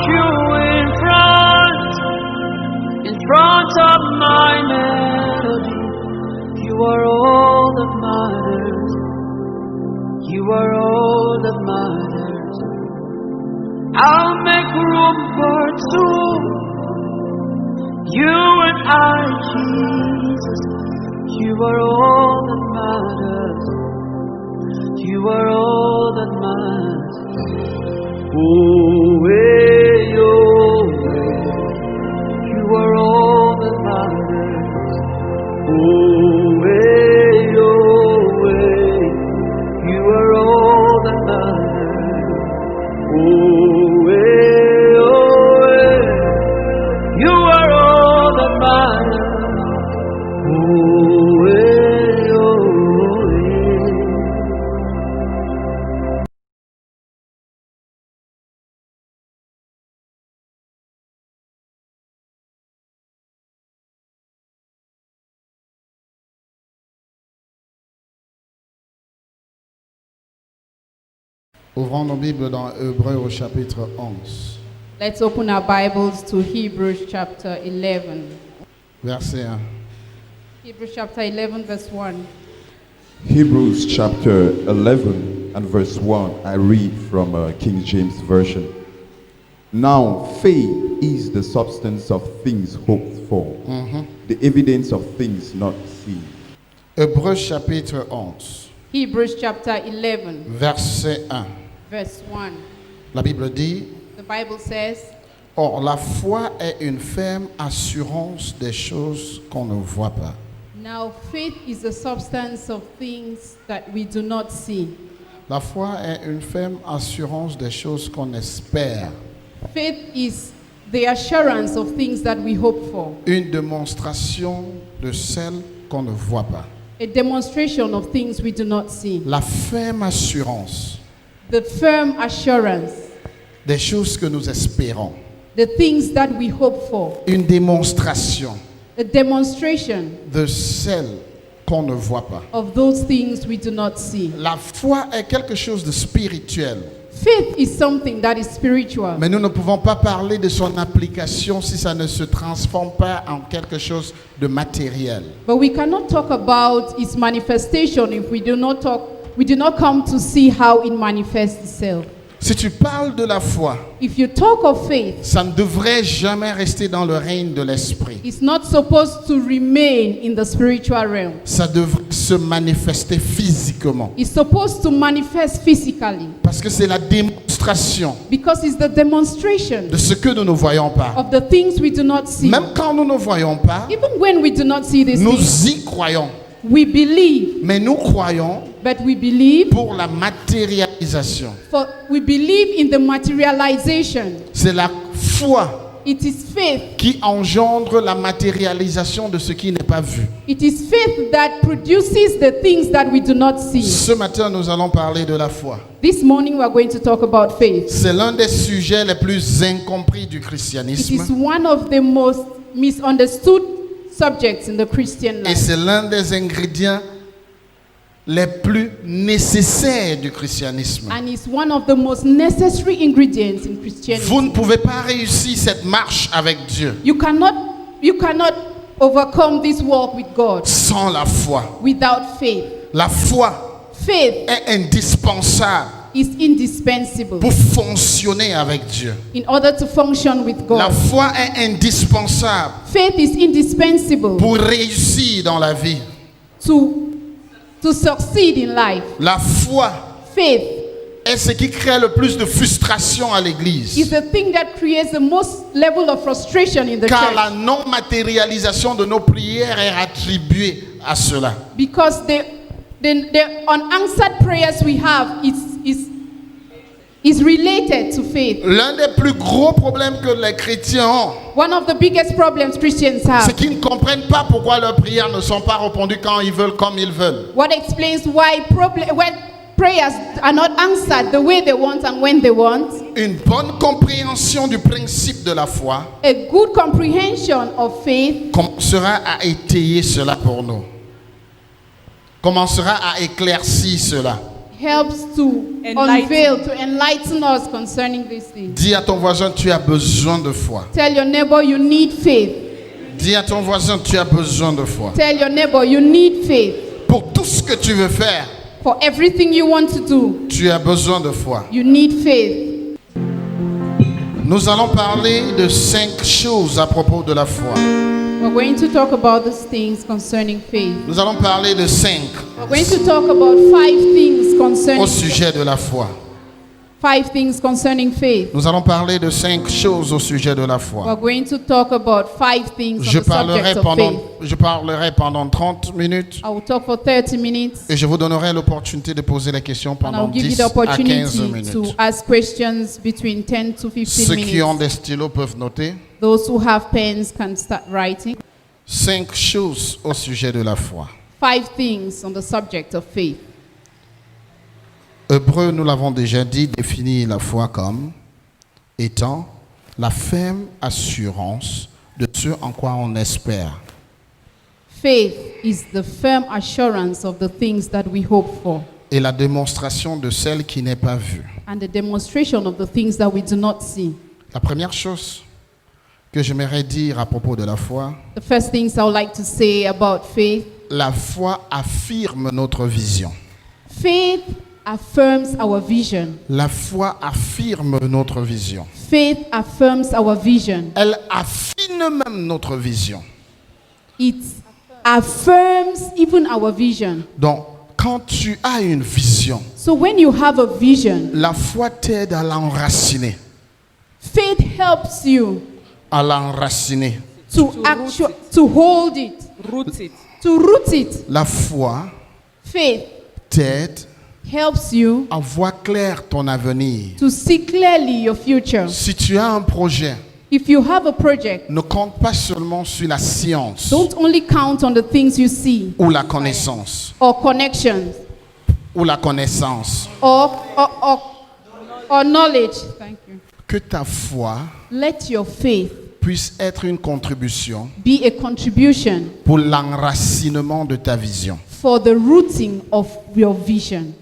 you in front of my melody. You are all that matters. You are all that matters. I'll make room for two. You and I, Jesus. You are all that matters. You are all that matters. Oh, hey, oh, hey. You are all that matters. Oh, hey, oh, hey. You are all that matters. Oh, hey, oh, hey. You are all that matters. Oh, hey, oh, hey. Ouvrons nos Bibles dans Hébreux au chapitre 11, Let's open our Bibles to Hebrews chapter 11. verset 1. Hebrews chapter 11, verse 1. Hebrews chapter 11 and verse 1, I read from King James Version. Now faith is the substance of things hoped for, the evidence of things not seen. Hébreux chapitre 11, Hebrews chapter 11, verset 1. verse 1. La Bible dit, The Bible says, or la foi est une ferme assurance des choses qu'on ne voit pas. now faith is the substance of things that we do not see. La foi est une ferme assurance des choses qu'on espère. Faith is the assurance of things that we hope for, Une démonstration de celles qu'on ne voit pas. a demonstration of things we do not see. La ferme assurance The firm assurance, des choses que nous espérons. the things that we hope for, Une démonstration a demonstration de celles qu'on ne voit pas. of those things we do not see. La foi est quelque chose de spirituel, Faith is something that is spiritual, mais nous ne pouvons pas parler de son application si ça ne se transforme pas en quelque chose de matériel. but we cannot talk about its manifestation if we do not come to see how it manifests itself. Si tu parles de la foi, If you talk of faith, ça ne devrait jamais rester dans le règne de l'esprit. it's not supposed to remain in the spiritual realm. Ça devrait se manifester physiquement. It's supposed to manifest physically Parce que c'est la démonstration because it's the demonstration de ce que nous ne voyons pas. of the things we do not see. Même quand nous ne voyons pas, Even when we do not see these things, nous y croyons. we believe, Mais nous croyons but we believe pour la matérialisation. we believe in the materialization. C'est la foi It is faith. qui engendre la matérialisation de ce qui n'est pas vu. It is faith that produces the things that we do not see. Ce matin, nous allons parler de la foi. This morning we are going to talk about faith. C'est l'un des sujets les plus incompris du It is christianisme one of the most misunderstood subjects in the Christian et life. c'est l'un des ingrédients les plus nécessaires du christianisme. And it's one of the most necessary ingredients in Christianity. Vous ne pouvez pas réussir cette marche avec Dieu You cannot overcome this walk with God sans la foi. without faith. La foi Faith est indispensable is indispensable pour fonctionner avec Dieu. in order to function with La God. foi est indispensable Faith is indispensable pour réussir dans la vie. to succeed in life. La foi Faith est ce qui crée le plus de frustration à is l'église. the thing that creates the most level of frustration in the Car la church non-matérialisation de nos prières est attribuée à cela. because the unanswered prayers we have is related to faith. L'un des plus gros problèmes que les chrétiens ont, One of the biggest problems Christians c'est have. qu'ils ne comprennent pas pourquoi leurs prières ne sont pas répondues quand ils veulent, comme ils veulent. What explains why when prayers are not answered the way they want and when they want. Une bonne compréhension du principe de la foi A good comprehension of faith commencera à étayer cela pour nous. Commencera à éclaircir cela. helps to unveil, to enlighten us concerning these things. Dis à ton voisin, tu as besoin de foi. Tell your neighbor you need faith. Dis à ton voisin, tu as besoin de foi. Tell your neighbor you need faith. Pour tout ce que tu veux faire, For everything you want to do, tu as besoin de foi. you need faith. Nous allons parler de 5 choses à propos de la foi. We're going to talk about these things concerning faith. Nous allons parler de 5 We're going to talk about 5 things au concerning sujet de la foi. 5 things concerning faith. Nous allons parler de 5 choses au sujet de la foi. We're going to talk about 5 things on Je the subject of faith. parlerai pendant 30 minutes I will talk for 30 minutes, et je vous donnerai l'opportunité de poser les questions and pendant I'll give you 10 the à 15 opportunity minutes. to ask questions between 10 to 15 Ceux qui ont minutes. des stylos peuvent noter. Those who have pens can start writing. 5 choses au sujet de la foi. 5 things on the subject of faith. Hébreu, nous l'avons déjà dit, définit la foi comme étant la ferme assurance de ce en quoi on espère. Faith is the firm assurance of the things that we hope for, Et la démonstration de celle qui n'est pas vue. and the demonstration of the things that we do not see. La première chose que j'aimerais dire à propos de la foi, The first things I would like to say about faith: la foi affirme notre vision. faith affirms our vision. La foi affirme notre vision. Faith affirms our vision. Elle affine même notre vision. It affirms even our vision. Donc, quand tu as une vision, So when you have a vision, la foi t'aide à l'enraciner. faith helps you À l'enraciner. to hold it, Root it. to root it. La foi Faith t'aide helps you à voir clair ton avenir. to see clearly your future. Si tu as un projet, If you have a project, ne compte pas seulement sur la science don't only count on the things you see ou la connaissance, or connections ou la connaissance. or knowledge. Thank you. Que ta foi Let your faith puisse être une contribution be a contribution pour l'enracinement de ta vision. for the rooting of your vision.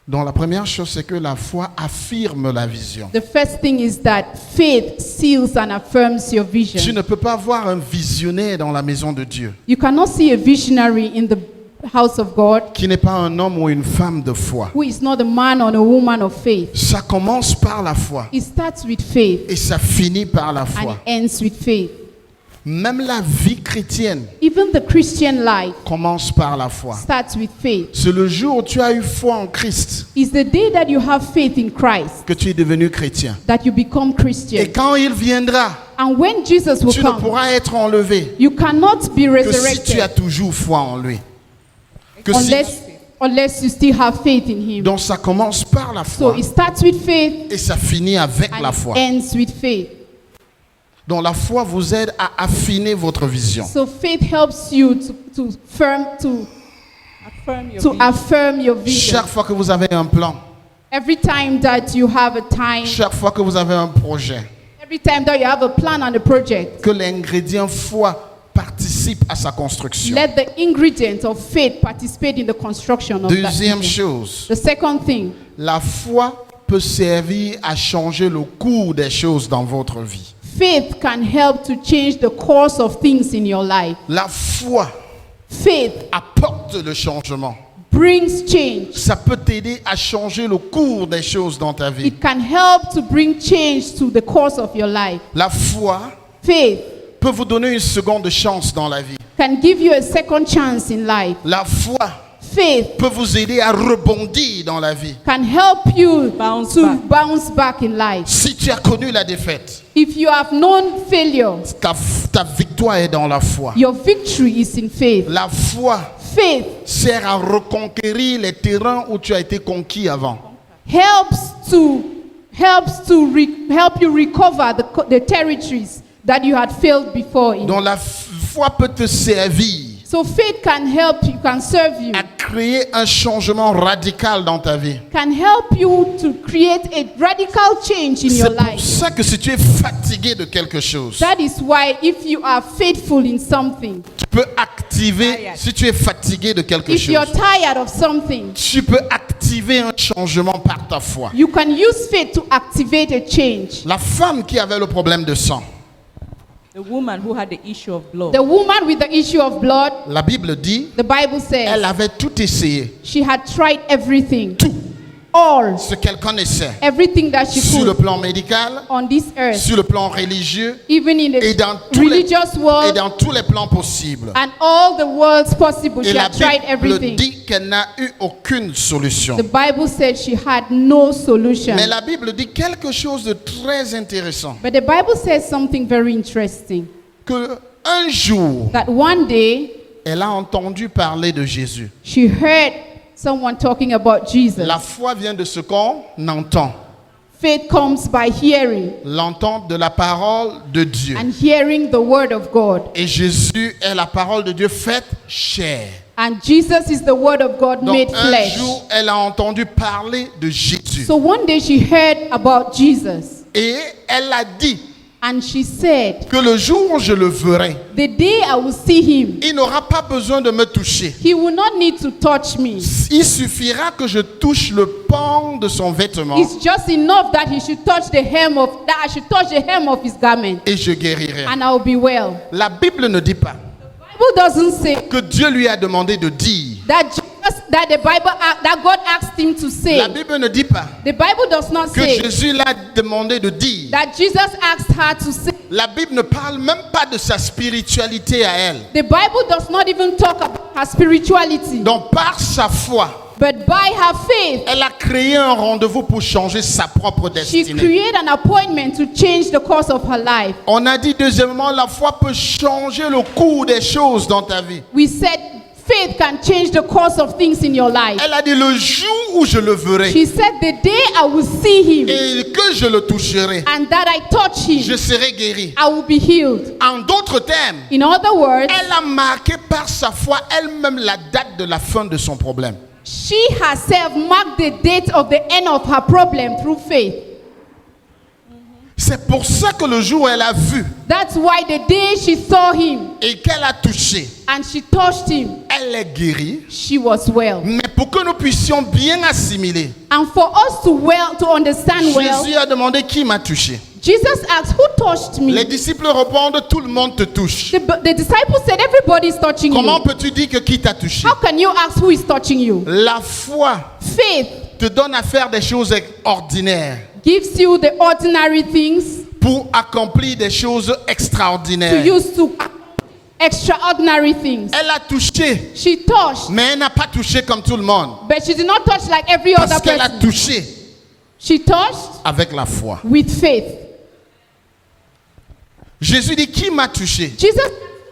Donc la première chose, c'est que la foi affirme la vision. The first thing is that faith seals and affirms your Tu vision. ne peux pas voir un visionnaire dans la maison de Dieu You cannot see a visionary in the house of God qui n'est pas un homme ou une femme de foi. who is not a man or a woman of faith. Ça commence par la foi It starts with faith et ça finit par la and foi. ends with faith. Même la vie chrétienne Even the Christian life commence par la foi. starts with faith. C'est le jour où tu as eu foi en Christ It's the day that you have faith in Christ que tu es devenu chrétien. that you become Et Christian. quand il viendra, And when Jesus will tu ne come, pourras être enlevé you cannot be que si tu as resurrected toujours foi en lui. Que si- unless you still have faith in Him. Donc ça commence par la So foi it starts with faith et ça finit avec and la it foi. ends with faith. Donc la foi vous aide à affiner votre vision. So faith helps you to Affirm your to vision. affirm your vision. Chaque fois que vous avez un plan, Every time that you have a time, chaque fois que vous avez un projet, every time that you have a plan and a project, que l'ingrédient foi participe à sa construction. let the ingredient of faith participate in the construction of that Deuxième vision. chose, The second thing, la foi peut servir à changer le cours des choses dans votre vie. faith can help to change the course of things in your life. La foi Faith apporte le changement. brings change. Ça peut t'aider à changer le cours des choses dans ta vie. It can help to bring change to the course of your life. La foi Faith peut vous donner une seconde chance dans la vie. can give you a second chance in life. La foi Faith peut vous aider à rebondir dans la vie. can help you Bounce to back. bounce back in life. Si tu as connu la défaite, If you have known failure, ta victoire est dans la foi. your victory is in faith. La foi Faith sert à reconquérir les terrains où tu as été conquis avant. helps help you recover the territories that you had failed before in. Donc la foi peut te servir So faith can help you, can serve you, à créer un changement radical dans ta vie. can help you to create a radical change in your C'est pour life. ça que si tu es fatigué de quelque chose, That is why if you are faithful in something, tu peux activer, si tu es fatigué de quelque if you're chose, tired of something, tu peux activer un changement par ta foi. you can use faith to activate a change. La femme qui avait le problème de sang, The woman who had the issue of blood. The woman with the issue of blood, la Bible dit, the Bible elle says avait tout essayé, she had tried everything. All. ce qu'elle connaissait, Everything that she sur le could plan médical, on this earth, sur le plan religieux, even in et the dans tous les, religious et world dans tous les plans possibles. and all the worlds possible. Et She la had tried Bible everything. dit qu'elle n'a eu aucune solution. The Bible said she had no solution. Mais la Bible dit quelque chose de très intéressant. But the Bible says something very interesting. Que un jour, That one day elle a entendu parler de Jésus. she heard someone talking about Jesus. La foi vient de ce qu'on entend. Faith comes by hearing L'entendre de la parole de Dieu. and hearing the word of God. Et Jésus est la parole de Dieu faite chair. And Jesus is the word of God Donc made un flesh. jour, elle a entendu parler de Jésus. So one day she heard about Jesus Et elle a dit and she said, que le jour où je le verrai, the day I will see him, il n'aura pas besoin de me toucher. he will not need to touch me. Il suffira que je touche le pan de son vêtement It's just enough that he should touch the hem of that I should touch the hem of his garment et je guérirai. and I'll be well. La Bible ne dit pas Bible doesn't say que Dieu lui a demandé de dire. that that the Bible that God asked him to say. La Bible ne dit pas The Bible does not que say Jésus l'a demandé de dire. that Jesus asked her to say. La Bible ne parle même pas de sa spiritualité à elle. The Bible does not even talk about her spirituality. Donc par sa foi, But by her faith, elle a créé un rendez-vous pour changer sa propre she destinée. created an appointment to change the course of her life. On a dit deuxièmement, la foi peut changer le cours des choses dans ta vie. We said faith can change the course of things in your life. Elle a dit le jour où je le verrai She said the day I will see him et que je le toucherai, and that I touch je him, serai guéri. I will be healed. En d'autres termes, In other words, elle a marqué par sa foi elle-même la date de la fin de son problème. she herself marked the date of the end of her problem through faith. C'est pour ça que le jour où elle a vu That's why the day she saw him et qu'elle a touché, and she touched him, elle est guérie. she was well. Mais pour que nous puissions bien assimiler, And for us to understand well, Jésus a demandé qui m'a touché. Jesus asked, who touched Les me? disciples répondent, tout le monde te touche. The disciples said, everybody is touching Comment you. peux-tu dire que qui t'a touché? How can you ask who is touching you? La foi Faith te donne à faire des choses ordinaires gives you the ordinary things pour accomplir des choses to extraordinaires. use to extraordinary things. Elle a touché, She touched, mais elle n'a pas touché comme tout le monde. but she did not touch like every other Parce qu'elle a person. touché She touched avec la foi. with faith. Jésus dit, qui m'a touché? Jesus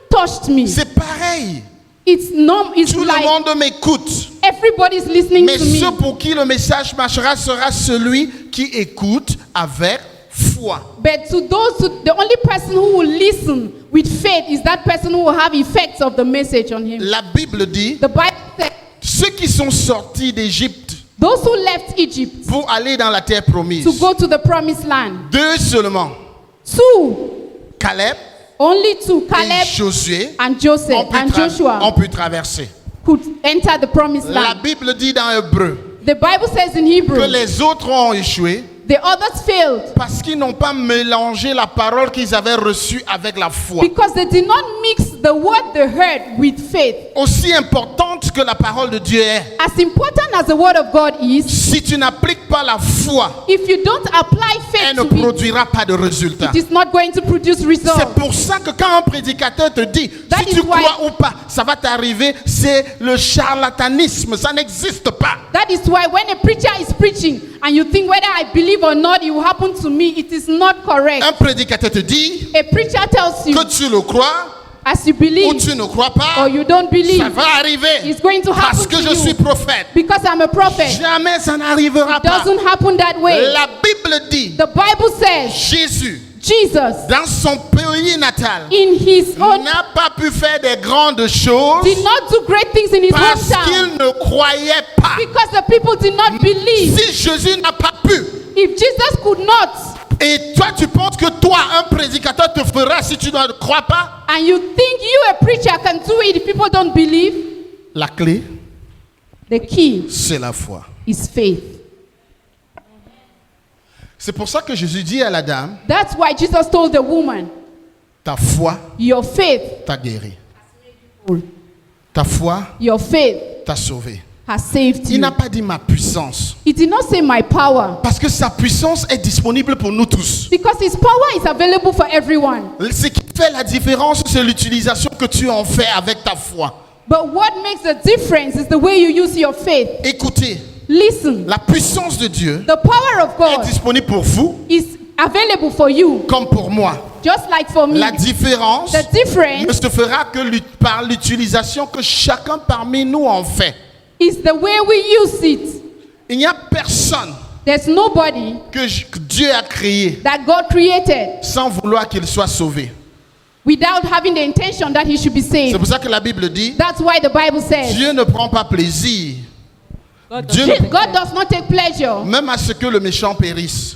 touched me. C'est pareil. It's Tout le like monde m'écoute. everybody's listening Mais to me. ce pour qui le message marchera sera celui qui écoute avec foi. But the only person who will listen with faith is that person who will have effects of the message on him. La Bible dit, The Bible says, ceux qui sont sortis d'Égypte those who left Egypt pour aller dans la terre promise, to go to the promised land, deux seulement, two, Caleb only two, et Caleb Josué, and Joseph and ont Joshua, pu traverser. could enter the promised La land. Bible dit dans Hébreu The Bible says in que Hebrew, les autres ont échoué the others failed parce qu'ils n'ont pas mélangé la parole qu'ils avaient reçue avec la foi. because they did not mix the word they heard with faith. Aussi importante que la parole de Dieu est, As important as the word of God is, si tu n'appliques pas la foi, if you don't apply elle faith ne to it, produira pas de résultat. it is not going to produce results. C'est pour ça que quand un prédicateur te dit, That si is tu why- crois ou pas, ça va t'arriver, c'est le charlatanisme, ça n'existe pas. That is why when a preacher is preaching and you think whether I believe or not, it will happen to me, it is not correct. Un prédicateur te dit A preacher tells you, que tu le crois as you ou believe tu ne crois pas, or you don't believe, ça va arriver it's going to happen parce que to je you. suis prophète. Because I'm a prophet. Jamais ça n'arrivera It pas. doesn't happen that way. La Bible dit, The Bible says Jésus Jesus, dans son pays natal, in his own, n'a pas pu faire des grandes choses did not do great things in his parce hometown qu'il ne croyait pas. because the people did not believe. Si Jésus n'a pas pu, If Jesus could not, et toi tu penses que toi, un prédicateur, te fera si tu ne crois pas, and you think you, a preacher, can do it if people don't believe, la clé, the key c'est la foi. is faith. C'est pour ça que Jésus dit à la dame, That's why Jesus told the woman, ta foi your faith, t'a guéri. Ta foi your faith t'a sauvé. has saved Il you. n'a pas dit ma puissance. He did not say my power, Parce que sa puissance est disponible pour nous tous. because his power is available for everyone. Ce qui fait la différence, c'est l'utilisation que tu en fais avec ta foi. But what makes the difference is the way you use your faith. Écoutez, Listen, la puissance de Dieu the power of est God disponible pour vous is available for you, comme pour moi. just like for me. La différence The ne difference se fera que par l'utilisation que chacun parmi nous en fait. is the way we use it. Il n'y a personne There's nobody que Dieu a créé that God created sans vouloir qu'il soit sauvé. without having the intention that he should be C'est saved. pour ça que la Bible dit, That's why the Bible says Dieu ne prend pas plaisir, Dieu ne- God does not take pleasure, même à ce que le méchant périsse.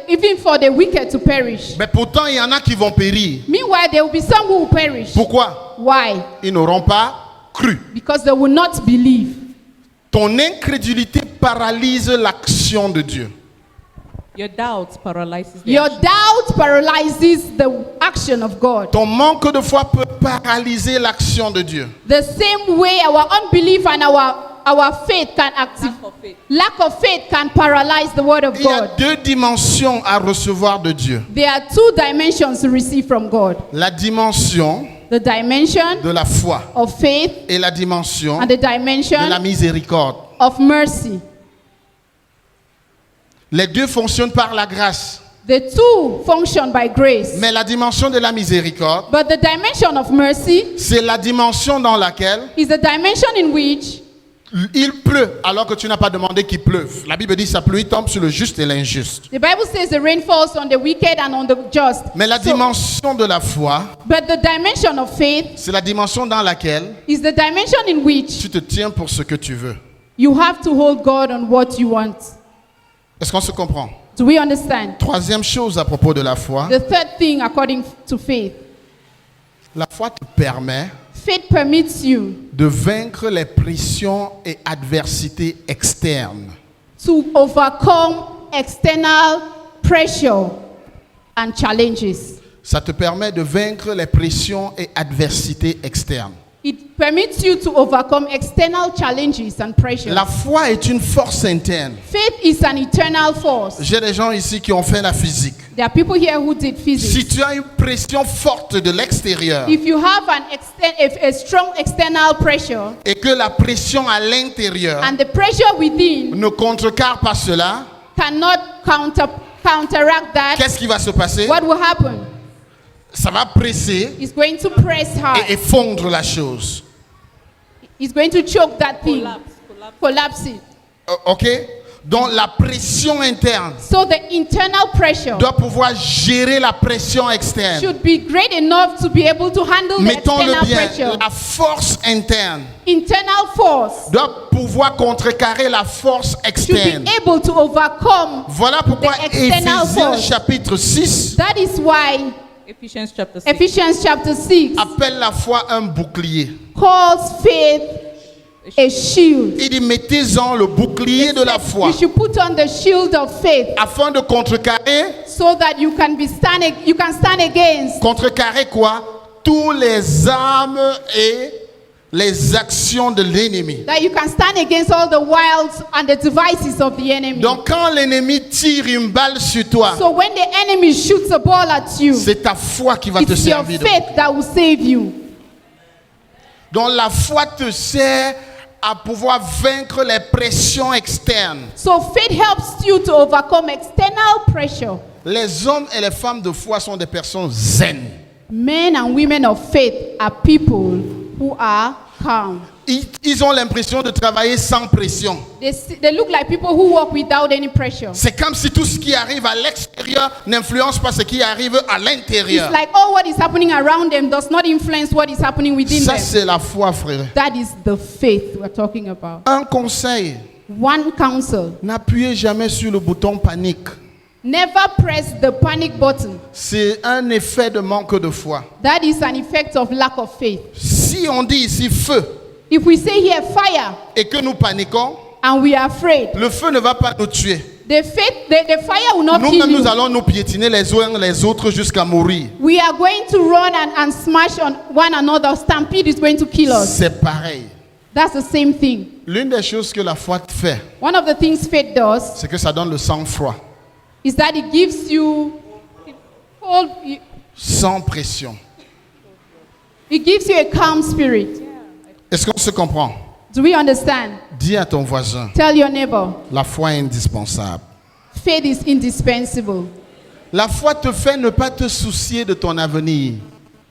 even for the wicked to perish. Mais pourtant, il y en a qui vont périr. Meanwhile, there will be some who will perish. Pourquoi? Why? Ils n'auront pas cru. Because they will not believe. Ton incrédulité paralyse l'action de Dieu. Your doubt paralyzes the Your action. doubt paralyzes the action of God. Ton manque de foi peut paralyser l'action de Dieu. The same way our unbelief and our faith can active. Lack of faith. Lack of faith can paralyze the word of Il y a God. deux dimensions à recevoir de Dieu. There are two dimensions to receive from God. La dimension The dimension de la foi of faith et la dimension and the de la dimension miséricorde. of mercy. Les deux fonctionnent par la grâce. The two function by grace. Mais la dimension de la miséricorde, But the dimension of mercy c'est la dimension dans laquelle is the dimension in which il pleut alors que tu n'as pas demandé qu'il pleuve. La Bible dit sa pluie tombe sur le juste et l'injuste. the Bible says the rain falls on the wicked and on the just. Mais la So- dimension de la foi, but the dimension of faith c'est la dimension dans laquelle is the dimension in which tu te tiens pour ce que tu veux. you have to hold God on what you want. Est-ce qu'on se comprend? Do we understand? Troisième chose à propos de la foi, The third thing, according to faith, la foi te permet faith permits you de vaincre les pressions et adversités externes. to overcome external pressure and challenges. Ça te permet de vaincre les pressions et adversités externes. It permits you to overcome external challenges and pressures. La foi est une force interne. Faith is an eternal force. J'ai des gens ici qui ont fait la physique. There are people here who did Si physics. tu as une pression forte de l'extérieur If you have a strong external pressure et que la pression à l'intérieur and the pressure within ne contrecarre pas cela, cannot counteract that, qu'est-ce qui va se passer? what will happen? Ça va presser It's going to press hard. et fondre la chose. It's going to choke that thing, Collapse. collapse it. OK? Donc la pression interne So the internal pressure doit pouvoir gérer la pression externe. should be great enough to be able to handle the Mettons-le external bien, pressure. la force interne Internal force doit pouvoir contrecarrer la force should externe. be able to overcome. Voilà pourquoi The external Éphésiens force. chapitre 6 That is why Ephesians chapter 6. Ephesians chapter 6 appelle la foi un bouclier. calls faith a shield. Il dit mettez-en le bouclier de la foi You should put on the shield of faith afin de contrecarrer. so that you can stand against Contrecarrer quoi? Tous les armes et les actions de l'ennemi. that you can stand against all the wiles and the devices of the enemy. Donc quand l'ennemi tire une balle sur toi, So when the enemy shoots a ball at you, c'est ta foi qui va te it's your servir. faith that will save you. Donc la foi te sert à pouvoir vaincre les pressions externes. So faith helps you to overcome external pressure. Les hommes et les femmes de foi sont des personnes zen. Men and women of faith are people who are calm. Ils ont l'impression de travailler sans pression. They look like people who walk without any pressure. C'est comme si tout ce qui arrive à l'extérieur n'influence pas ce qui arrive à l'intérieur. It's like all what is happening around them does not influence what is happening within Ça, them. c'est la foi, frère. That is the faith we're talking about. Un conseil, One counsel: n'appuyez jamais sur le bouton panique. never press the panic button. C'est un effet de manque de foi. That is an effect of lack of faith. Si on dit ici feu If we say here fire et que nous paniquons, and we are afraid, le feu ne va pas nous tuer. the fire will not kill Nous-mêmes, you. nous allons nous piétiner les uns les autres jusqu'à mourir. We are going to run and smash on one another. Stampede is going to kill us. C'est pareil. That's the same thing. L'une des choses que la foi fait, One of the things faith does c'est que ça donne le sang-froid, is that it gives you sans pression. it gives you a calm spirit. Est-ce qu'on se comprend? Do we understand? Dis à ton voisin, Tell your neighbor, la foi est indispensable. faith is indispensable. La foi te fait ne pas te soucier de ton avenir.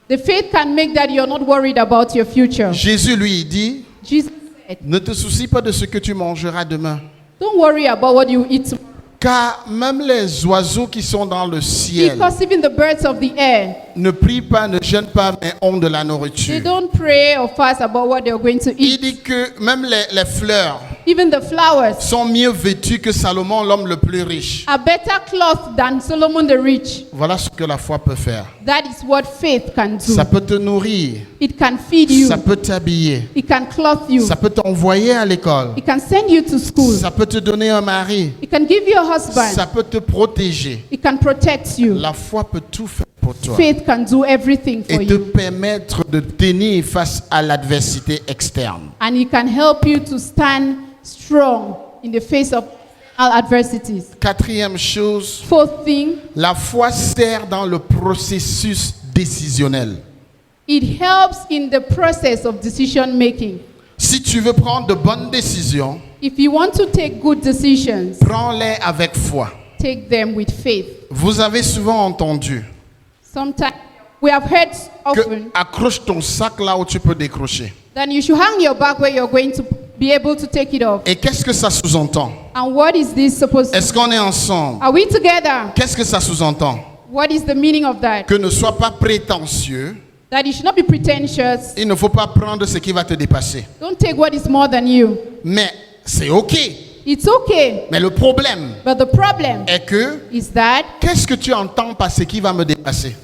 The faith can make that you're not worried about your future. Jésus lui dit, Jesus said, ne te soucie pas de ce que tu mangeras demain. don't worry about what you eat, Car même les oiseaux qui sont dans le ciel because even the birds of the air, ne prient pas, ne jeûnent pas, mais ont de la they nourriture. don't pray or fast about what they're going to Il eat. dit que même les fleurs Even the flowers sont mieux vêtues que Salomon, l'homme le plus riche. are better clothed than Solomon the rich. Voilà ce que la foi peut faire. That is what faith can do. Ça peut te nourrir, It can feed you. ça peut t'habiller, It can clothe you. ça peut t'envoyer à l'école, It can send you to school. ça peut te donner un mari, It can give you a husband. ça peut te protéger. It can protect you. La foi peut tout faire pour toi Faith can do everything for et te you. permettre de tenir face à l'adversité externe. And it can help you to stand strong in the face of all adversities. Quatrième chose, Fourth thing, la foi sert dans le processus décisionnel. it helps in the process of decision making. Si tu veux prendre de bonnes décisions, If you want to take good decisions, prends-les avec foi. take them with faith. Vous avez souvent entendu Sometimes we have heard que often accroche ton sac là où tu peux décrocher. that you should hang your bag where you're going to be able to take it off. Et qu'est-ce que ça sous-entend? And what is this supposed to? Est-ce qu'on est ensemble? Are we together? Qu'est-ce que ça sous-entend? What is the meaning of that? Que ne sois pas prétentieux. That you should not be pretentious. Il ne faut pas prendre ce qui va te dépasser. Don't take what is more than you. Mais c'est OK. It's okay. Mais le problème But the problem est que is that qu'est-ce que tu entends par ce qui va me dépasser?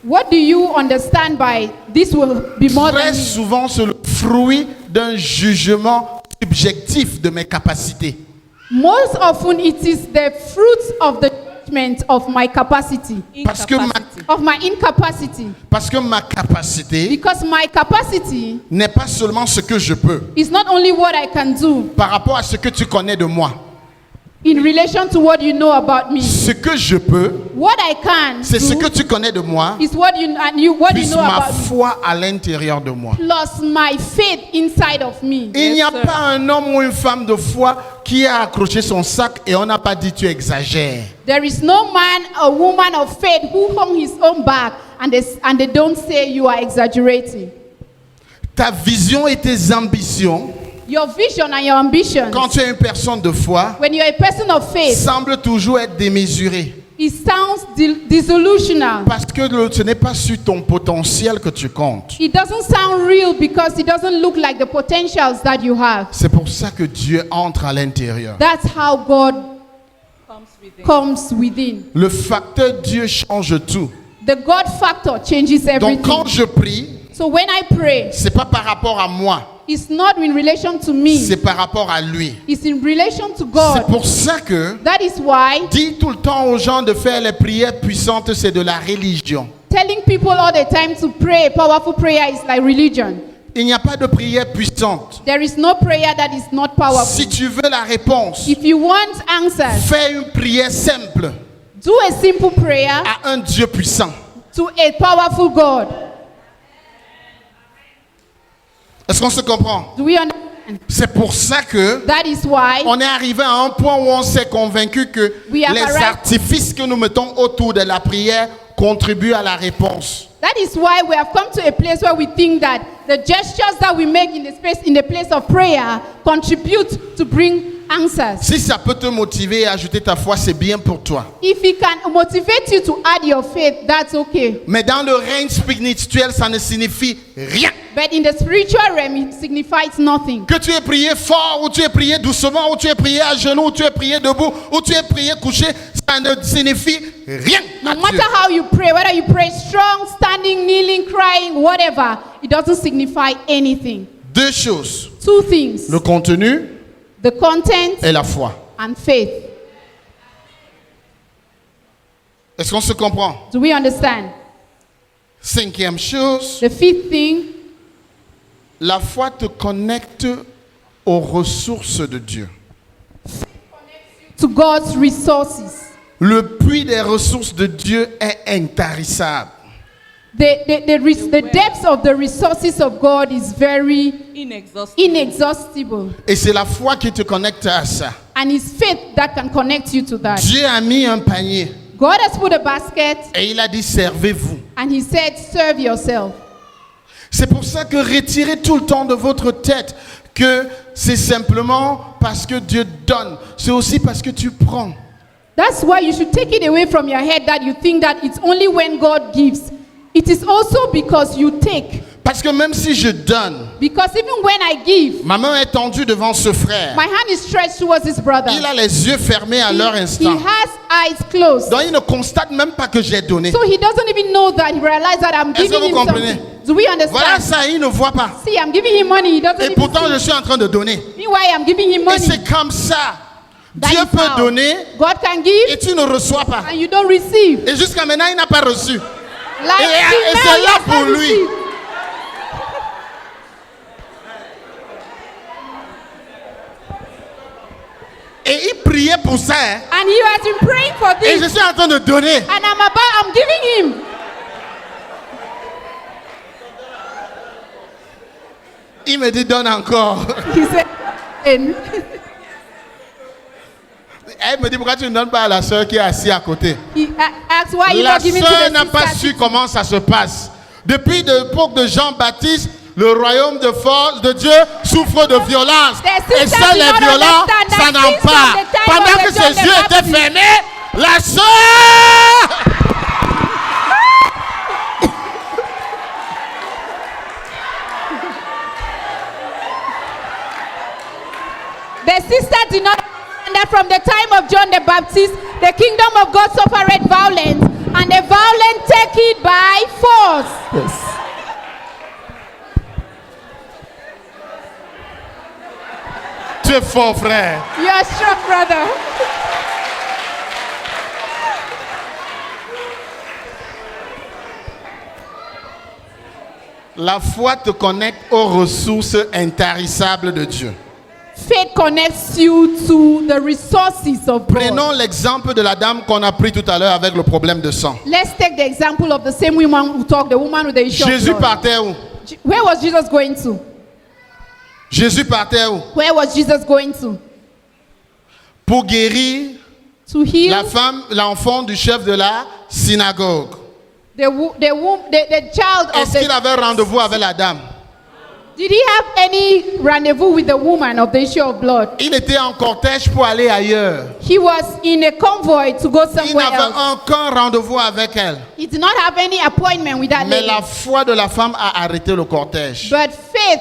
what do you understand by this will be more than Très me? souvent, c'est le fruit d'un jugement subjectif de mes capacités. Most often it is the fruit of the judgment of my capacity, Parce que Incapacity. of my incapacity. Parce que ma capacité Because my capacity n'est pas seulement ce que je peux, is not only what I can do par rapport à ce que tu connais de moi. in relation to what you know about me. Ce que je peux, What I can c'est ce do que tu connais de moi, is what you plus know ma about me, foi à l'intérieur de moi. plus my faith inside of me. Il n'y a sir. pas un homme ou une femme de foi qui a accroché son sac et on n'a pas dit tu exagères. There is no man or woman of faith who hung his own back and they don't say you are exaggerating. Ta vision et tes ambitions, Your vision and your ambition, quand tu es une personne de foi, when you're a person of faith, semblent toujours être démesurées. it sounds disillusional. Parce que ce n'est pas sur ton potentiel que tu comptes. It doesn't sound real because it doesn't look like the potentials that you have. C'est pour ça que Dieu entre à l'intérieur. That's how God Comes within. comes within. Le facteur Dieu change tout. The God factor changes Donc quand everything. je prie, So when I pray, c'est pas par rapport à moi, it's not in relation to me. c'est par rapport à lui. It's in relation to C'est God. pour ça que That is why dis tout le temps aux gens de faire les prières puissantes, c'est de la religion. telling people all the time to pray, powerful prayer is like religion. Il n'y a pas de prière puissante. There is no prayer that is not powerful. Si tu veux la réponse, If you want answers, fais une prière simple do a simple prayer à un Dieu puissant. to a powerful God. Est-ce qu'on se comprend? Do we understand? C'est pour ça que That is why on est arrivé à un point où on s'est convaincu que We have les arrived- artifices que nous mettons autour de la prière contribuent à la réponse. that is why we have come to a place where we think that The gestures that we make in the place of prayer contribute to bring answers. Si ça peut te motiver à ajouter ta foi, c'est bien pour toi. If it can motivate you to add your faith, that's okay. Mais dans le règne spirituel, ça ne signifie rien. But in the spiritual realm, it signifies nothing. Que tu aies prié fort, ou tu aies prié doucement, ou tu aies prié à genoux, ou tu aies prié debout, ou tu aies prié couché, ça ne signifie rien. No matter how you pray, whether you pray strong, standing, kneeling, crying, whatever, it doesn't signify anything. Deux choses, Two things: le contenu the content et la foi. and faith. Est-ce qu'on se comprend? Do we understand? Cinquième chose, The fifth thing, la foi te connecte aux ressources de Dieu. to God's resources. Le puits des ressources de Dieu est intarissable. The depth of the resources of God is very inexhaustible. Et c'est la foi qui te connecte à ça. And it's faith that can connect you to that. Dieu a mis un panier God has put a basket et il a dit servez-vous. and he said, serve yourself. C'est pour ça que retirez tout le temps de votre tête que c'est simplement parce que Dieu donne. C'est aussi parce que tu prends. That's why you should take it away from your head that you think that it's only when God gives. It is also because you take. Parce que même si je donne, Because even when I give, ma main est tendue devant ce frère. my hand is stretched towards his brother. Il a les yeux fermés à leur He instant. has eyes closed. Donc il ne constate même pas que j'ai donné. So he doesn't even know that he realized that I'm Est-ce que giving vous him comprenez? something. Do we understand? Voilà ça, il ne voit pas. See, I'm giving him money. He doesn't Et even pourtant, see. je suis en train de donner. Meanwhile, I'm giving him Et money. c'est comme ça. That Dieu is peut how donner God can give et tu ne reçois pas. and you don't receive. Et jusqu'à maintenant, il n'a pas reçu. Like Et till c'est now, he là has pour not lui. received. Et il priait pour ça. Hein. And he has been praying for Et this. je suis en train de donner. And I'm giving him. Il me dit donne encore. He said, and Elle me dit pourquoi tu ne donnes pas à la soeur qui est assise à côté. he asked why you La not giving to soeur the n'a pas sister. su comment ça se passe. Depuis l'époque de Jean-Baptiste, le royaume de force de Dieu souffre de violence. The Et sisters seuls do les not violents understand that s'en since emparent. from the time Pendant of que the John ses the yeux étaient Baptist. fermés, la soeur... The sister did not understand that from the time of John the Baptist, the kingdom of God suffered violence, and the violent take it by force. Tu es fort, frère. You are strong, brother. La foi te connecte aux ressources intarissables de Dieu. Faith connects you to the resources of God. Prenons l'exemple de la dame qu'on a pris tout à l'heure avec le problème de sang. Let's take the example of the same woman who talked, the woman with the issue of Jésus blood. partait où? Where was Jesus going to? Jésus partait où? Where was Jesus going to? Pour guérir To heal la femme, l'enfant du chef de la synagogue. the child of Est-ce qu'il the... avait rendez-vous avec la dame? Did he have any rendezvous with the woman of the issue of blood? Il était en cortège pour aller ailleurs. He was in a convoy to go Il somewhere n'avait else. aucun rendez-vous avec elle. He did not have any appointment with that Mais lady. la foi de la femme a arrêté le cortège. But faith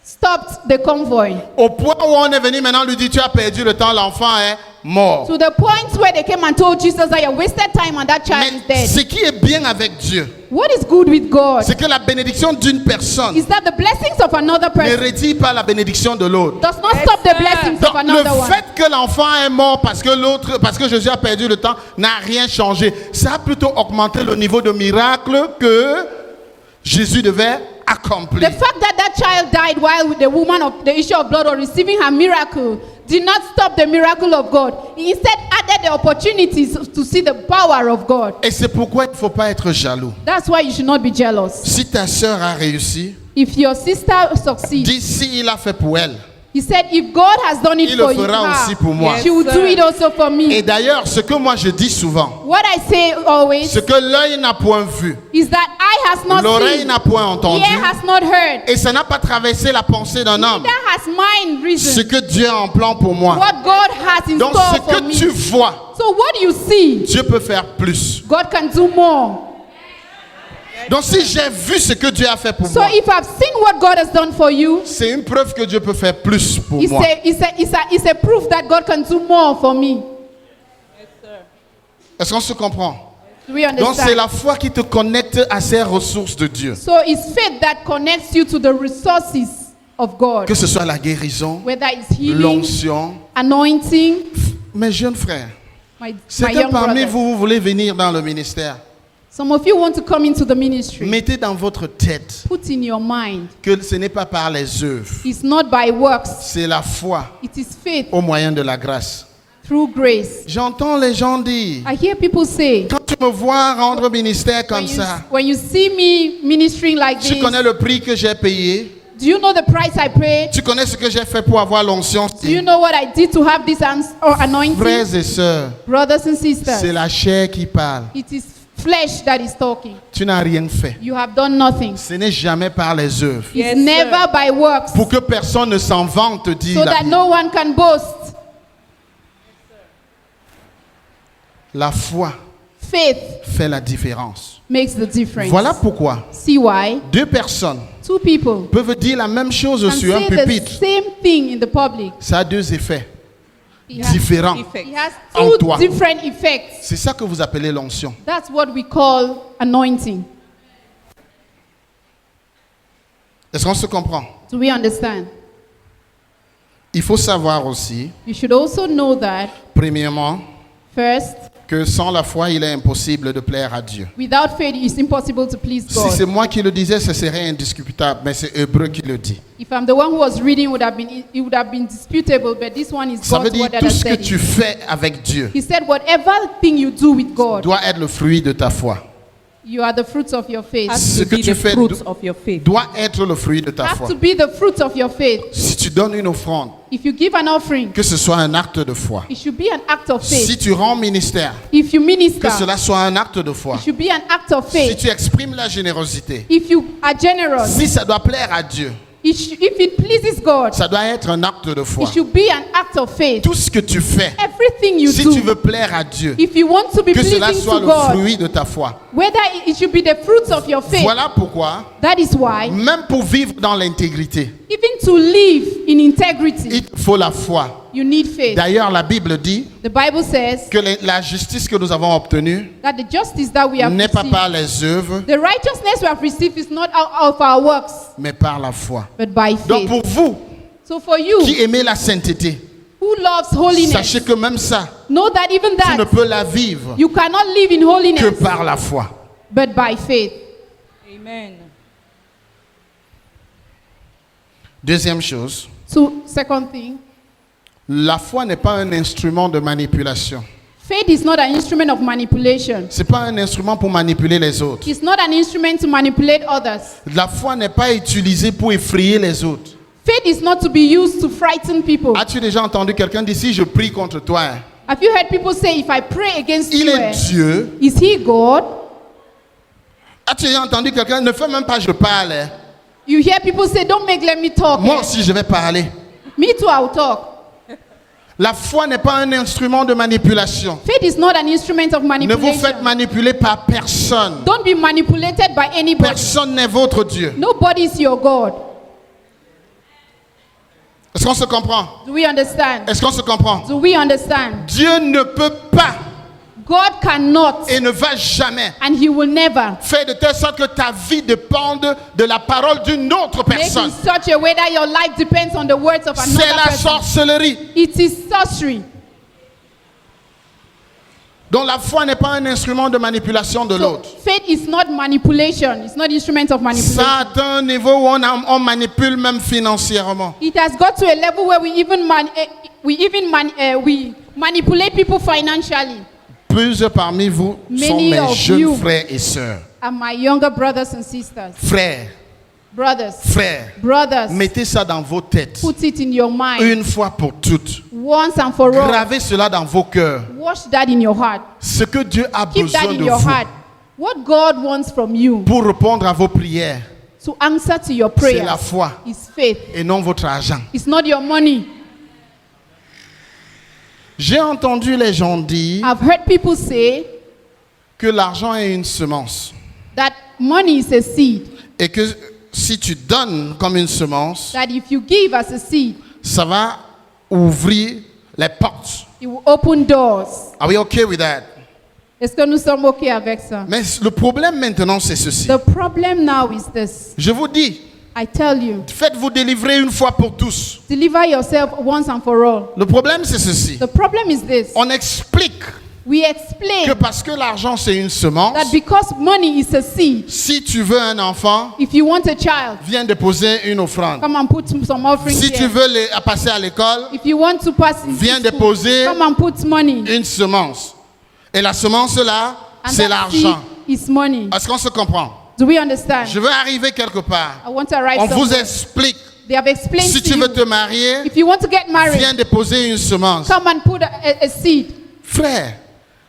stopped the convoy. Au point où on est venu maintenant lui dire tu as perdu le temps, l'enfant est mort. To the point where they came and told Jesus that you wasted time and that child is Mais dead. ce qui est bien avec Dieu, What is good with God c'est que la bénédiction d'une personne is that the blessings of another ne person retire pas la bénédiction de l'autre. does not stop the blessings Donc of le another one. fait que l'enfant est mort parce que Jésus a perdu le temps n'a rien changé. Ça a plutôt augmenté le niveau de miracle que Jésus devait accomplir. The fact that that child died while the woman of the issue of blood was receiving her miracle did not stop the miracle of God. He instead added the opportunities to see the power of God. Et c'est pourquoi il ne faut pas être jaloux. That's why you should not be jealous. Si ta sœur a réussi, If your sister succeeds, dis si il a fait pour elle. He said, if God has done it il le for you, fera aussi pour moi. she will do it also for me. Et d'ailleurs, ce que moi je dis souvent, What I say always ce que l'œil n'a point vu, is that eye has not l'oreille seen, n'a point entendu, ear has not heard, et ça n'a pas traversé la pensée d'un homme, neither has mind ce reason que Dieu a en plan pour moi. what God has in Donc store ce for que me. tu vois, So what you see, Dieu peut faire plus. God can do more. Donc si j'ai vu ce que Dieu a fait pour So moi, if I've seen what God has done for you, c'est une preuve que Dieu peut faire plus pour it's moi. it's a proof that God can do more for me. Est-ce qu'on se comprend? Do we Donc c'est understand? la foi qui te connecte à ces ressources de Dieu. So it's faith that connects you to the resources of God, Que ce soit la guérison, whether it's healing, l'onction. anointing. Mes jeunes frères, My certains young parmi brothers. vous voulez venir dans le ministère. Some of you want to come into the ministry. Mettez dans votre tête Put in your mind, que ce n'est pas par les œuvres, it's not by works, c'est la foi it is faith au moyen de la grâce. through grace. J'entends les gens dire, I hear people say, quand tu me vois rendre ministère comme ça, when you see me ministering like tu this, connais le prix que j'ai payé, do you know the price I paid? tu connais ce que j'ai fait pour avoir l'onction. Do you know what I did to have this anointing? Frères et sœurs, Brothers and sisters, c'est la chair qui parle. it is flesh that is talking. Tu n'as rien fait. You have done nothing. Ce n'est jamais par les œuvres. It's never by works, Pour que personne ne s'en vante, dit so la that Bible. no one can boast. La foi Faith fait la différence. makes the difference. Voilà pourquoi See why? deux personnes Two people peuvent dire la même chose can sur un say the pupitre. same thing in the public. Ça a deux effets It has, différents. it has En two toi. different effects. C'est ça que vous appelez l'onction. That's what we call anointing. Est-ce qu'on se comprend? Do we understand? Il faut savoir aussi, You should also know that, premièrement, first, que sans la foi, il est impossible de plaire à Dieu. without faith it's impossible to please Si God. c'est moi qui le disais, ce serait indiscutable, mais c'est Hébreu qui le dit. If I'm the one who was reading, it would have been disputable, but this one is Ça veut God's dire word that tout has ce que said tu it. fais avec Dieu He said, whatever thing you do with God, doit être le fruit de ta foi. you are the fruits of your faith. Has Ce to que be tu the fais fruits of your faith. doit être le fruit de ta Has foi. to be the fruits of your faith. Si tu donnes une offrande, If you give an offering, que ce soit un acte de foi. it should be an act of faith. Si tu rends ministère, If you minister, que cela soit un acte de foi. it should be an act of Si faith. tu exprimes la générosité, If you are generous, si ça doit plaire à Dieu, if it pleases God, ça doit être un acte de foi. it should be an act of faith. Tout ce que tu fais, Everything you si do, tu veux plaire à Dieu, if you want to be que cela pleasing soit to le God, fruit de ta foi. whether it should be the fruits of your faith, Voilà pourquoi, that is why, même pour vivre dans l'intégrité, even to live in integrity, il faut la foi. you need faith. D'ailleurs, la Bible dit The Bible says que la justice que nous avons obtenue that the justice that we have n'est pas received, par les œuvres, the righteousness we have received is not out of our works, mais par la foi. but by Donc faith. pour vous So for you qui aimez la sainteté, who loves holiness, sachez que même ça, know that even tu ne that peux la vivre you cannot live in que holiness, par la foi. but by faith. Amen. Deuxième chose, So second thing, la foi n'est pas un instrument de manipulation. faith is not an instrument of manipulation. C'est pas un instrument pour manipuler les autres. It's not an instrument to manipulate others. La foi n'est pas utilisée pour effrayer les autres. Faith is not to be used to frighten people. As-tu déjà entendu quelqu'un dire si je prie contre toi, hein, Have you heard people say, if I pray against il you, est Dieu? is he God? As-tu déjà entendu quelqu'un ne fais même pas je parle, hein. You hear people say, don't let me talk. Moi aussi je vais parler. Me too, I'll talk. La foi n'est pas un instrument de manipulation. Faith is not an instrument of Ne vous manipulation. faites manipuler par personne. Don't be manipulated by anybody. Personne n'est votre Dieu. Nobody is your God. Est-ce qu'on se comprend? Do we understand? Est-ce qu'on se comprend? Do we understand? Dieu ne peut pas God cannot et ne va jamais and he will never faire de telle sorte que ta vie dépende de la parole d'une autre make in personne. such a way that your life depends on the words of C'est another la person. sorcellerie. It is sorcery. Donc la foi n'est pas un instrument de manipulation de So l'autre. faith is not manipulation. It's not instrument of manipulation. Ça atteint un niveau où on manipule même financièrement. It has got to a level where we manipulate people financially. Plusieurs parmi vous sont Many mes of jeunes you. frères et sœurs. And my younger brothers and sisters, Frères, Brothers, frères, mettez ça dans vos têtes. put it in your mind Une fois pour toutes. once and for all. Gravez cela dans vos cœurs. Wash that in your heart. Ce que Dieu a Keep that besoin in de your vous heart. What God wants from you pour répondre à vos prières, to answer to your c'est prayers la foi is faith. et non votre argent. It's not your money. J'ai entendu les gens dire I've heard people say que l'argent est une semence that money is a seed. et que si tu donnes comme une semence, That if you give as a seed, ça va ouvrir les portes. it will open doors. Are we okay with that? Est-ce que nous sommes OK avec ça? Mais le problème maintenant, c'est ceci. The problem now is this. Je vous dis, I tell you, faites-vous délivrer une fois pour tous. deliver yourself once and for all. Le problème, c'est ceci. The problem is this. On explique We que explain parce que l'argent, c'est une semence, that because money is a seed, si tu veux un enfant, if you want a child, viens déposer une offrande. come and put some offering Si tu here. veux passer à l'école, If you want to pass in viens school, déposer come and put money. une semence. Et la semence là, And c'est that seed l'argent. is money. Est-ce qu'on se comprend? Do we understand? Je veux arriver quelque part. I want to arrive On vous somewhere. explique. They have explained Si to tu you. veux te marier, If you want to get married, viens déposer une semence. come and put a seed. Frère,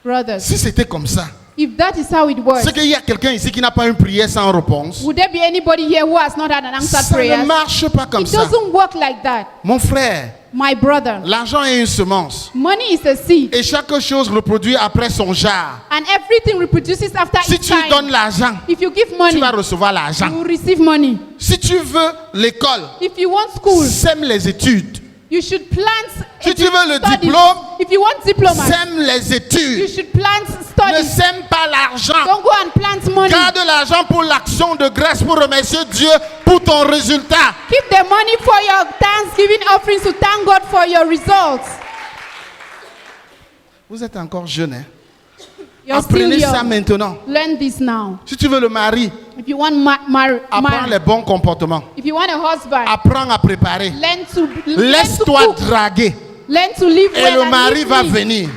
Brothers, si c'était comme ça, if that is how it works, c'est qu'il y a quelqu'un ici qui n'a pas une prière sans réponse. would there be anybody here who has not had an answered Ça prayer? ne marche pas comme It ça. doesn't work like that. Mon frère, My brother, l'argent est une semence. money is a seed, Et chaque chose reproduit après son genre. and everything reproduces after Si its tu time. donnes l'argent, If you give tu money, vas recevoir you l'argent. will receive money. Si tu veux l'école, If you want school, sème les études. you should plant. Si tu veux le studies. diplôme, If you want diploma, sème les you études. should plant Ne studies. sème pas l'argent. Don't go and plant money. Garde l'argent pour l'action de grâce, pour remercier Dieu pour ton résultat. Keep the money for your Thanksgiving offerings to thank God for your results. Vous êtes encore jeune, hein? You're still Apprenez ça young. maintenant. Learn this now. Si tu veux le mari, If you want apprends les bons comportements. if you want a husband, Apprends à préparer. learn to Laisse-toi cook. draguer. Learn to live Et well le and mari live va free. venir.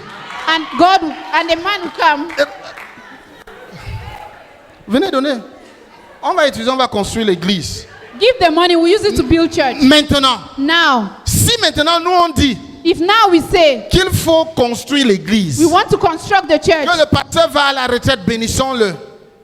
And God and the man will come. Venez donner. On va utiliser, on va construire l'église. Give the money, we use it to build church. Maintenant, Now, si maintenant nous on dit if now we say qu'il faut construire l'église, we want to construct the church, que le pasteur va à la retraite, bénissons-le.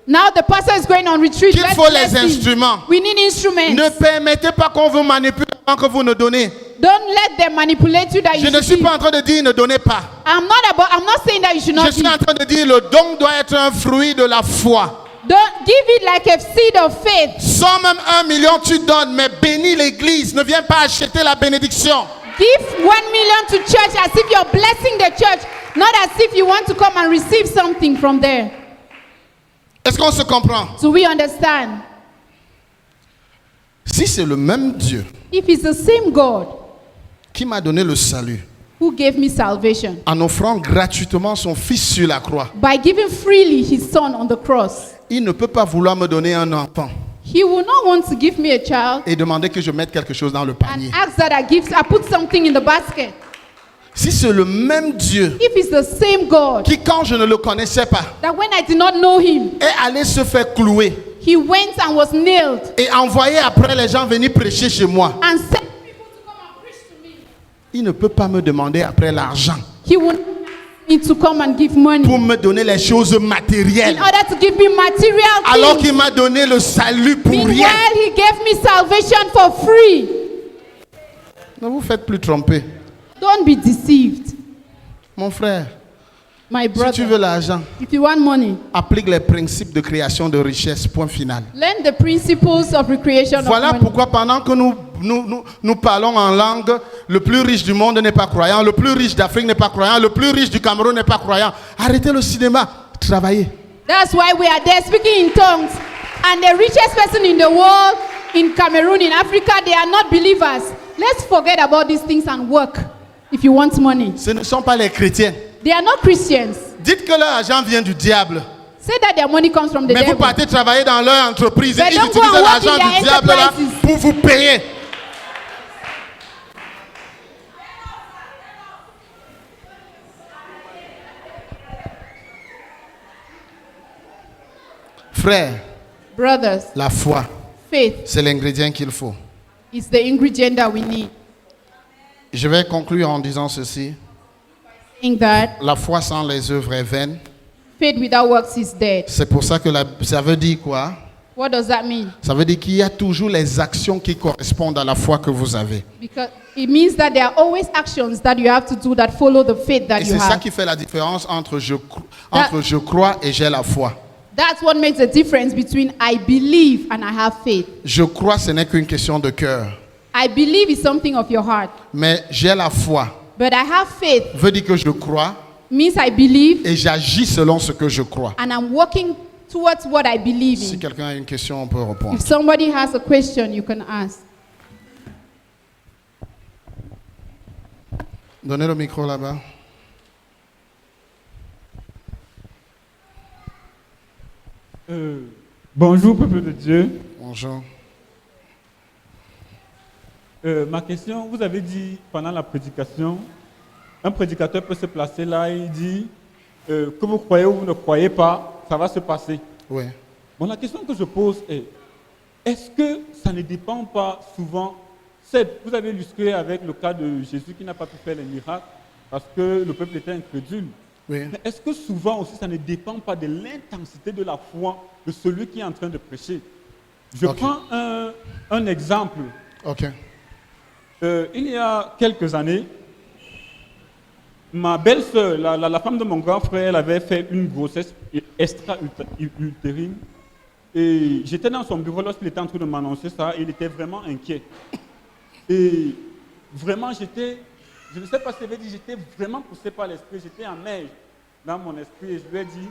now the pastor is going on retreat. Qu'il Let's faut bless les him. instruments. We need instruments. Ne permettez pas qu'on vous manipule avant que vous ne donnez. Don't let them manipulate you that Je you ne should suis give. pas en train de dire ne donnez pas. I'm not saying that you should Je not suis give. en train de dire le don doit être un fruit de la foi. Don't give it like a seed of faith. Sans même 1 million tu donnes, mais bénis l'église. Ne viens pas acheter la bénédiction. Give 1 million to church as if you're blessing the church, not as if you want to come and receive something from there. Est-ce qu'on se comprend? Do we understand? Si c'est le même Dieu If it's the same God qui m'a donné le salut who gave me salvation en offrant gratuitement son fils sur la croix, by giving freely his son on the cross, il ne peut pas vouloir me donner un enfant he will not want to give me a child et demander que je mette quelque chose dans le and panier. ask that I put something in the basket. Si c'est le même Dieu If it's the same God qui, quand je ne le connaissais pas, that when I did not know him, est allé se faire clouer he went and was nailed et envoyé après les gens venir prêcher chez moi, and sent people to come and preach to me, il ne peut pas me demander après l'argent he will need to come and give money pour me donner les choses matérielles, in order to give me material alors things. qu'il m'a donné le salut pour rien. Meanwhile, he gave me salvation for free. Ne vous faites plus tromper. Don't be deceived, Mon frère, my si brother. tu veux l'argent, If you want money, applique les principes de création de richesse, point final. learn the principles of recreation Voilà of money. pourquoi pendant que nous parlons en langue, le plus riche du monde n'est pas croyant, le plus riche d'Afrique n'est pas croyant, le plus riche du Cameroun n'est pas croyant. Arrêtez le cinéma, travaillez. That's why we are there speaking in tongues. And the richest person in the world, in Cameroon, in Africa, they are not believers. Let's forget about these things and work if you want money. Ce ne sont pas les chrétiens. They are not Christians. Dites que leur argent vient du diable. Say that their money comes from the Mais vous devil. partez travailler dans leur entreprise et But ils don't go utilisent and work l'argent in their du diable là enterprises. pour vous payer. Frère, Brothers, la foi Faith C'est l'ingrédient qu'il faut. is the ingredient that we need. Je vais conclure en disant ceci. Saying that La foi sans les œuvres est vaine. faith without works is dead. C'est pour ça que ça veut dire quoi? What does that mean? Ça veut dire qu'il y a toujours les actions qui correspondent à la foi que vous avez. Because it means that there are always actions that you have to do that follow the faith that Et you c'est ça have. qui fait la différence entre je crois et j'ai la foi. That's what makes the difference between I believe and I have faith. Je crois, ce n'est qu'une question de cœur. I believe is something of your heart, Mais j'ai la foi. but I have faith Veut dire que je crois means I believe et j'agis selon ce que je crois. and I'm working towards what I believe Si in. quelqu'un a une question, on peut répondre. If somebody has a question, you can ask. Donnez le micro là-bas. Bonjour, peuple de Dieu. Bonjour. Ma question, vous avez dit pendant la prédication, un prédicateur peut se placer là et il dit que vous croyez ou vous ne croyez pas, ça va se passer. Oui. Bon, la question que je pose est-ce que ça ne dépend pas souvent, vous avez illustré avec le cas de Jésus qui n'a pas pu faire les miracles parce que le peuple était incrédule. Oui. Mais est-ce que souvent aussi ça ne dépend pas de l'intensité de la foi de celui qui est en train de prêcher? Je Ok. prends un exemple. OK. Il y a quelques années, ma belle-sœur, la femme de mon grand frère, elle avait fait une grossesse extra-utérine. Et j'étais dans son bureau lorsqu'il était en train de m'annoncer ça, et il était vraiment inquiet. Et vraiment, je ne sais pas ce qu'il avait dit, j'étais vraiment poussé par l'esprit, j'étais en neige dans mon esprit, et je lui ai dit,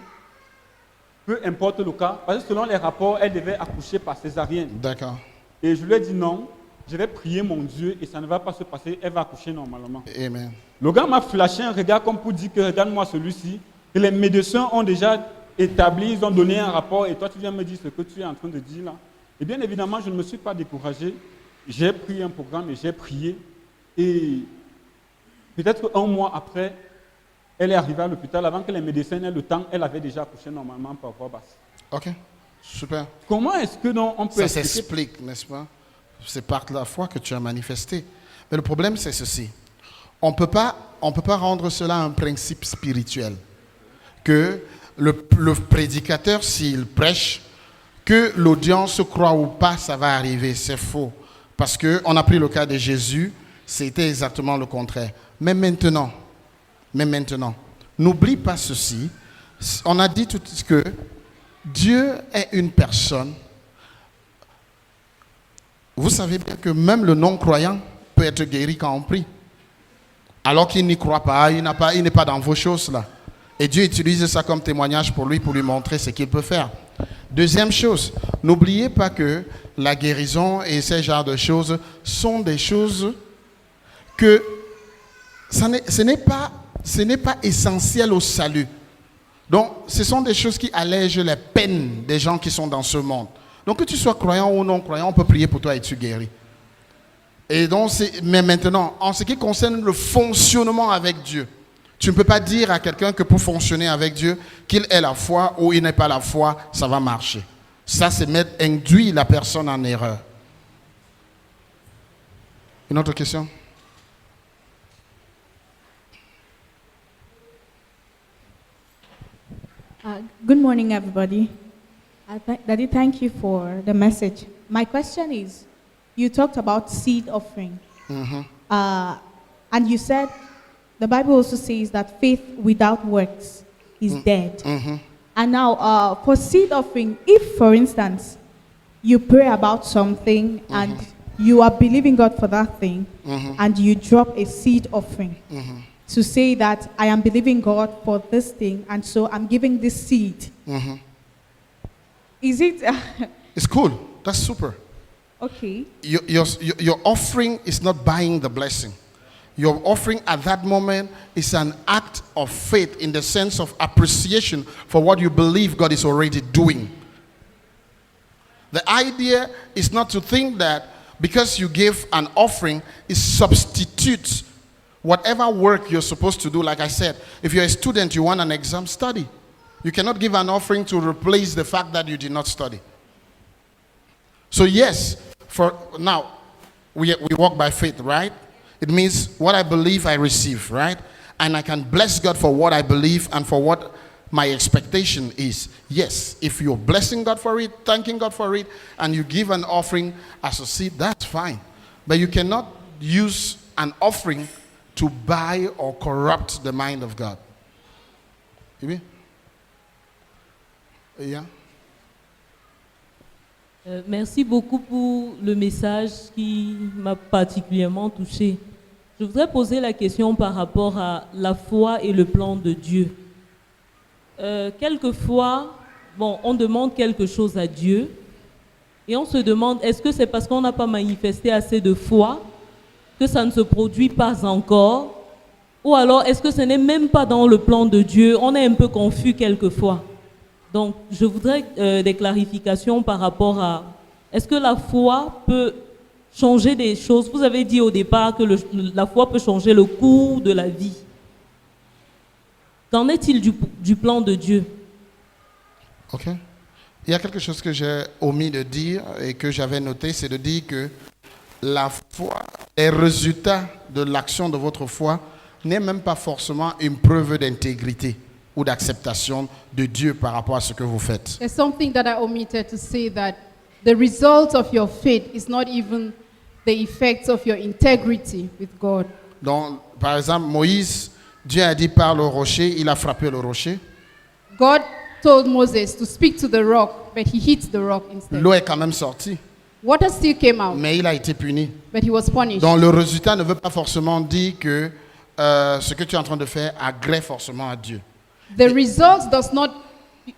peu importe le cas, parce que selon les rapports, elle devait accoucher par césarienne. D'accord. Et je lui ai dit non, je vais prier mon Dieu et ça ne va pas se passer, elle va accoucher normalement. Amen. Le gars m'a flashé un regard comme pour dire que regarde-moi celui-ci, que les médecins ont déjà établi, ils ont donné un rapport et toi tu viens me dire ce que tu es en train de dire là. Et bien évidemment, je ne me suis pas découragé, j'ai pris un programme et j'ai prié et peut-être un mois après, elle est arrivée à l'hôpital avant que les médecins aient le temps, elle avait déjà accouché normalement par voie basse. OK. Super. Comment est-ce que donc on peut Ça expliquer? s'explique, n'est-ce pas? C'est par la foi que tu as manifesté. Mais le problème, c'est ceci. On ne peut pas rendre cela un principe spirituel. Que le prédicateur, s'il prêche, que l'audience croit ou pas, ça va arriver. C'est faux. Parce qu'on a pris le cas de Jésus, c'était exactement le contraire. Mais maintenant, n'oublie pas ceci. On a dit tout que Dieu est une personne. Vous savez bien que même le non-croyant peut être guéri quand on prie. Alors qu'il n'y croit pas, il n'est pas dans vos choses là. Et Dieu utilise ça comme témoignage pour lui montrer ce qu'il peut faire. Deuxième chose, n'oubliez pas que la guérison et ce genre de choses sont des choses que ce n'est pas essentiel au salut. Donc, ce sont des choses qui allègent les peines des gens qui sont dans ce monde. Donc, que tu sois croyant ou non croyant, on peut prier pour toi et tu guéris. Et donc, mais maintenant, en ce qui concerne le fonctionnement avec Dieu, tu ne peux pas dire à quelqu'un que pour fonctionner avec Dieu, qu'il ait la foi ou il n'ait pas la foi, ça va marcher. Ça, c'est induire la personne en erreur. Une autre question? Good morning, everybody. Daddy, thank you for the message. My question is, you talked about seed offering. And you said, the Bible also says that faith without works is dead. And now, for seed offering, if, for instance, you pray about something and you are believing God for that thing, and you drop a seed offering, to say that I am believing God for this thing, and so I'm giving this seed. Is it It's cool. That's super. okay? Your offering is not buying the blessing. Your offering at that moment is an act of faith in the sense of appreciation for what you believe God is already doing. The idea is not to think that because you give an offering, it substitutes whatever work you're supposed to do. Like I said, if you're a student, you want an exam, study. You cannot give an offering to replace the fact that you did not study. So yes, for now, we walk by faith, right? It means what I believe I receive, right? And I can bless God for what I believe and for what my expectation is. Yes, if you're blessing God for it, thanking God for it, and you give an offering as a seed, that's fine. But you cannot use an offering to buy or corrupt the mind of God. You mean? Yeah. Merci beaucoup pour le message qui m'a particulièrement touché. Je voudrais poser la question par rapport à la foi et le plan de Dieu. Quelquefois, on demande quelque chose à Dieu et on se demande, est-ce que c'est parce qu'on n'a pas manifesté assez de foi que ça ne se produit pas encore? Ou alors, est-ce que ce n'est même pas dans le plan de Dieu? On est un peu confus quelquefois. Donc, je voudrais des clarifications par rapport à, est-ce que la foi peut changer des choses? Vous avez dit au départ que la foi peut changer le cours de la vie. Qu'en est-il du plan de Dieu? Ok. Il y a quelque chose que j'ai omis de dire et que j'avais noté, c'est de dire que la foi, les résultats de l'action de votre foi n'est même pas forcément une preuve d'intégrité ou d'acceptation de Dieu par rapport à ce que vous faites. There's something that I omitted to say, that the result of your faith is not even the effects of your integrity with God. Donc, par exemple, Moïse, Dieu a dit par le rocher, il a frappé le rocher. God told Moses to speak to the rock, but he hit the rock instead. L'eau est quand même sortie, Water still came out, mais il a été puni. but he was punished. Donc, le résultat ne veut pas forcément dire que ce que tu es en train de faire agrée forcément à Dieu. The result does not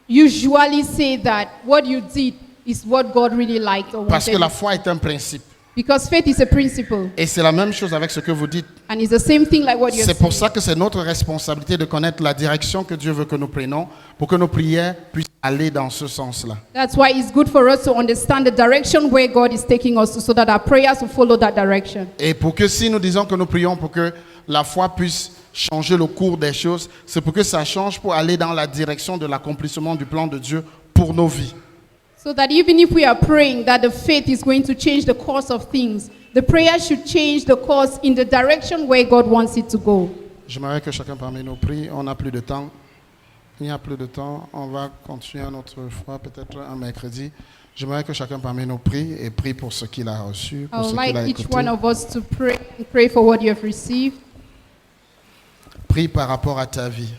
usually say that what you did is what God really liked or Parce que wanted. la foi est un principe. Because faith is a principle, Et c'est la même chose avec ce que vous dites. and it's the same thing like what you're C'est pour saying. ça que c'est notre responsabilité de connaître la direction que Dieu veut que nous prenions pour que nos prières puissent aller dans ce sens-là. That's why it's good for us to understand the direction where God is taking us to, so that our prayers will follow that direction. Et pour que si nous disons que nous prions pour que la foi puisse changer le cours des choses, c'est pour que ça change pour aller dans la direction de l'accomplissement du plan de Dieu pour nos vies. So that even if we are praying that the faith is going to change the course of things, the prayer should change the course in the direction where God wants it to go. J'aimerais que chacun parmi nous prie. On n'a plus de temps. Il n'y a plus de temps. On va continuer notre foi, peut-être un mercredi. J'aimerais que chacun parmi nous prie et prie pour ce qu'il a reçu, I pour would ce like qu'il a each écouté. one of us to pray and pray for what you have received. Prie par rapport à ta vie.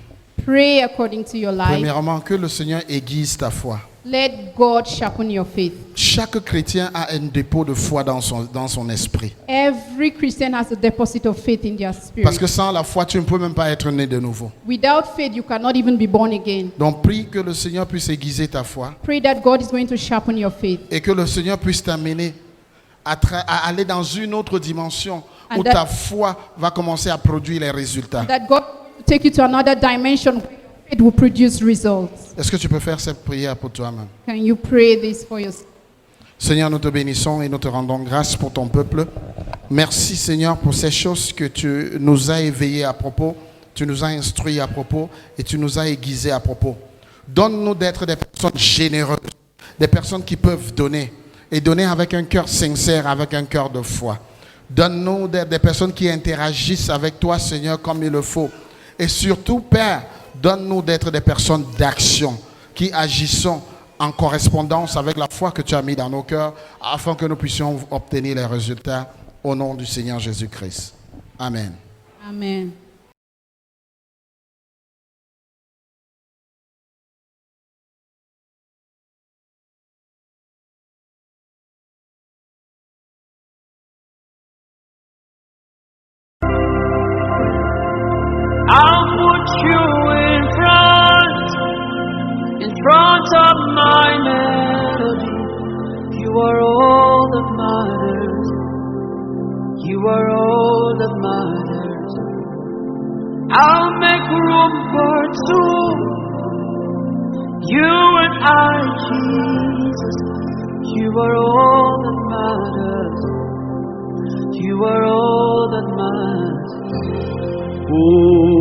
Pray according to your life. Premièrement, que le Seigneur aiguise ta foi. Let God sharpen your faith. Chaque chrétien a un dépôt de foi dans son esprit. Every Christian has a deposit of faith in their spirit. Parce que sans la foi, tu ne peux même pas être né de nouveau. Without faith, you cannot even be born again. Donc prie que le Seigneur puisse aiguiser ta foi Pray that God is going to sharpen your faith. et que le Seigneur puisse t'amener à aller dans une autre dimension And où that- ta foi va commencer à produire les résultats. That God will take you to another dimension where it will produce results. Est-ce que tu peux faire cette prière pour toi-même? Can you pray this for yourself? Seigneur, nous te bénissons et nous te rendons grâce pour ton peuple. Merci Seigneur pour ces choses que tu nous as éveillées à propos, tu nous as instruits à propos et tu nous as aiguisés à propos. Donne-nous d'être des personnes généreuses, des personnes qui peuvent donner et donner avec un cœur sincère, avec un cœur de foi. Donne-nous d'être des personnes qui interagissent avec toi Seigneur comme il le faut. Et surtout Père, donne-nous d'être des personnes d'action qui agissons en correspondance avec la foi que tu as mis dans nos cœurs afin que nous puissions obtenir les résultats au nom du Seigneur Jésus-Christ. Amen. Amen. I'll put you in front of my melody. You are all that matters. You are all that matters. I'll make room for two. You and I, Jesus. You are all that matters. You are all that matters. Oh.